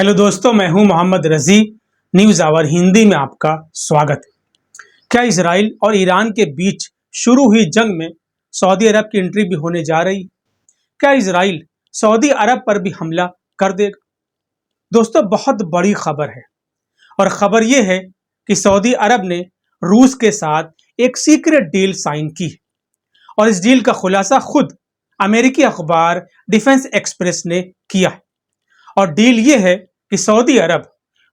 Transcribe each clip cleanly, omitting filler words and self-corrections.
Hello दोस्तों, मैं हूं मोहम्मद रजी। न्यूज़ आवर हिंदी में आपका स्वागत है। क्या इजराइल और ईरान के बीच शुरू हुई जंग में सऊदी अरब की एंट्री भी होने जा रही? क्या इजराइल सऊदी अरब पर भी हमला कर देगा? दोस्तों, बहुत बड़ी खबर है और खबर यह है कि सऊदी अरब ने रूस के साथ एक सीक्रेट डील साइन की है और इस डील का खुलासा खुद अमेरिकी अखबार डिफेंस एक्सप्रेस ने किया है। और डील ये है कि सऊदी अरब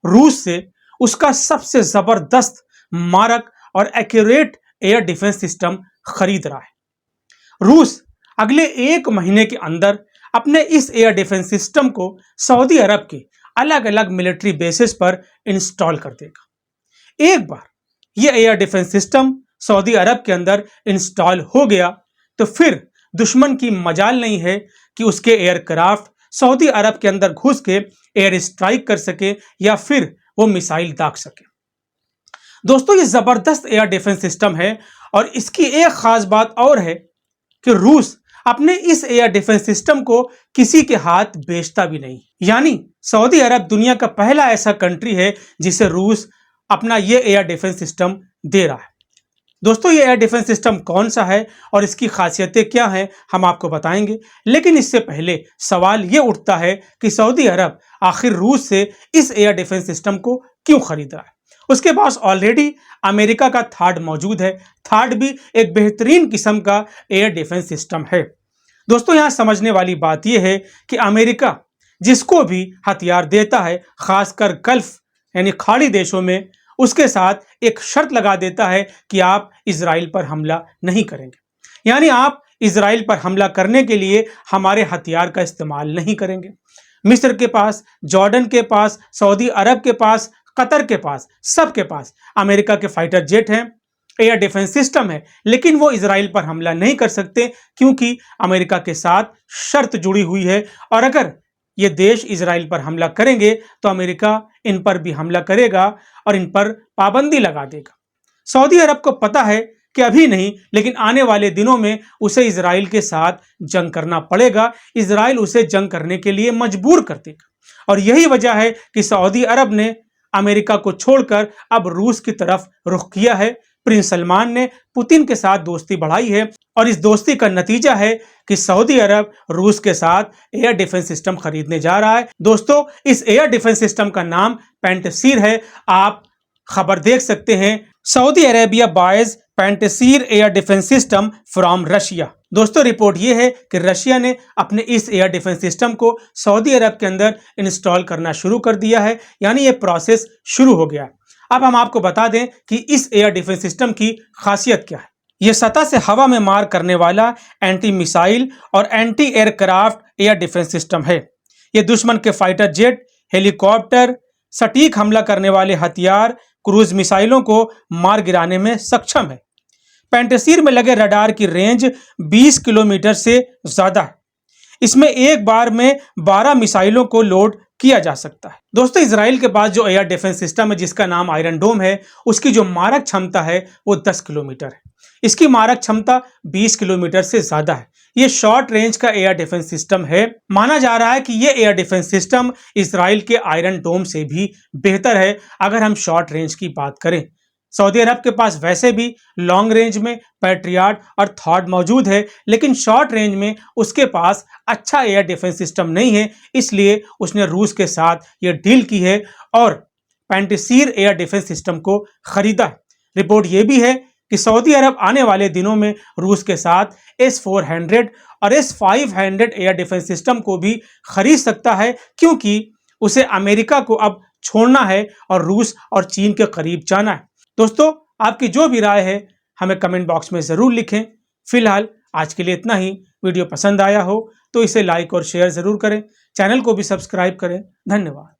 रूस से उसका सबसे जबरदस्त मारक और एक्यूरेट एयर डिफेंस सिस्टम खरीद रहा है। रूस अगले 1 महीने के अंदर अपने इस एयर डिफेंस सिस्टम को सऊदी अरब के अलग अलग मिलिट्री बेसिस पर इंस्टॉल कर देगा। एक बार यह एयर डिफेंस सिस्टम सऊदी अरब के अंदर इंस्टॉल हो गया तो फिर दुश्मन की मजाल नहीं है कि उसके एयरक्राफ्ट सऊदी अरब के अंदर घुस के एयर स्ट्राइक कर सके या फिर वो मिसाइल दाग सके। दोस्तों, ये जबरदस्त एयर डिफेंस सिस्टम है और इसकी एक खास बात और है कि रूस अपने इस एयर डिफेंस सिस्टम को किसी के हाथ बेचता भी नहीं। यानी सऊदी अरब दुनिया का पहला ऐसा कंट्री है जिसे रूस अपना ये एयर डिफेंस सिस्टम दे रहा है। दोस्तों, ये एयर डिफेंस सिस्टम कौन सा है और इसकी खासियतें क्या हैं, हम आपको बताएंगे। लेकिन इससे पहले सवाल ये उठता है कि सऊदी अरब आखिर रूस से इस एयर डिफेंस सिस्टम को क्यों खरीद रहा है। उसके पास ऑलरेडी अमेरिका का थार्ड मौजूद है। थार्ड भी एक बेहतरीन किस्म का एयर डिफेंस सिस्टम है। दोस्तों, यहाँ समझने वाली बात यह है कि अमेरिका जिसको भी हथियार देता है, खासकर गल्फ यानी खाड़ी देशों में, उसके साथ एक शर्त लगा देता है कि आप इजराइल पर हमला नहीं करेंगे। यानी आप इजराइल पर हमला करने के लिए हमारे हथियार का इस्तेमाल नहीं करेंगे। मिस्र के पास, जॉर्डन के पास, सऊदी अरब के पास, कतर के पास, सबके पास अमेरिका के फाइटर जेट हैं, एयर डिफेंस सिस्टम है, लेकिन वो इजराइल पर हमला नहीं कर सकते क्योंकि अमेरिका के साथ शर्त जुड़ी हुई है। और अगर ये देश इजराइल पर हमला करेंगे तो अमेरिका इन पर भी हमला करेगा और इन पर पाबंदी लगा देगा। सऊदी अरब को पता है कि अभी नहीं, लेकिन आने वाले दिनों में उसे इजराइल के साथ जंग करना पड़ेगा। इजराइल उसे जंग करने के लिए मजबूर कर देगा और यही वजह है कि सऊदी अरब ने अमेरिका को छोड़कर अब रूस की तरफ रुख किया है। प्रिंस सलमान ने पुतिन के साथ दोस्ती बढ़ाई है और इस दोस्ती का नतीजा है कि सऊदी अरब रूस के साथ एयर डिफेंस सिस्टम खरीदने जा रहा है। दोस्तों, इस एयर डिफेंस सिस्टम का नाम पैंटसीर है। आप खबर देख सकते हैं, Saudi Arabia buys Pantsir air defence system from Russia. दोस्तों, रिपोर्ट यह है कि रशिया ने अपने इस एयर डिफेंस सिस्टम को सऊदी अरब के अंदर इंस्टॉल करना शुरू कर दिया है, यानी ये प्रोसेस शुरू हो गया है। अब हम आपको बता दें कि इस एयर डिफेंस सिस्टम की खासियत क्या है। यह सतह से हवा में मार करने वाला एंटी मिसाइल और anti aircraft air defence system है। यह दुश्मन के फाइटर जेट, हेलीकॉप्टर, सटीक हमला करने वाले हथियार, क्रूज मिसाइलों को मार गिराने में सक्षम है। पैंटसीर में लगे रडार की रेंज 20 किलोमीटर से ज्यादा है। इसमें एक बार में 12 मिसाइलों को लोड किया जा सकता है। दोस्तों, इजराइल के पास जो एयर डिफेंस सिस्टम है जिसका नाम आयरन डोम है, उसकी जो मारक क्षमता है वो 10 किलोमीटर है। इसकी मारक क्षमता 20 किलोमीटर से ज्यादा है। ये शॉर्ट रेंज का एयर डिफेंस सिस्टम है। माना जा रहा है कि ये एयर डिफेंस सिस्टम इजराइल के आयरन डोम से भी बेहतर है अगर हम शॉर्ट रेंज की बात करें। सऊदी अरब के पास वैसे भी लॉन्ग रेंज में पैट्रियट और थॉर्ड मौजूद है, लेकिन शॉर्ट रेंज में उसके पास अच्छा एयर डिफेंस सिस्टम नहीं है, इसलिए उसने रूस के साथ ये डील की है और पैंटसीर एयर डिफेंस सिस्टम को खरीदा है। रिपोर्ट ये भी है कि सऊदी अरब आने वाले दिनों में रूस के साथ S-400 और S-500 एयर डिफेंस सिस्टम को भी खरीद सकता है, क्योंकि उसे अमेरिका को अब छोड़ना है और रूस और चीन के करीब जाना है। दोस्तों, आपकी जो भी राय है हमें कमेंट बॉक्स में ज़रूर लिखें। फिलहाल आज के लिए इतना ही। वीडियो पसंद आया हो तो इसे लाइक और शेयर ज़रूर करें। चैनल को भी सब्सक्राइब करें। धन्यवाद।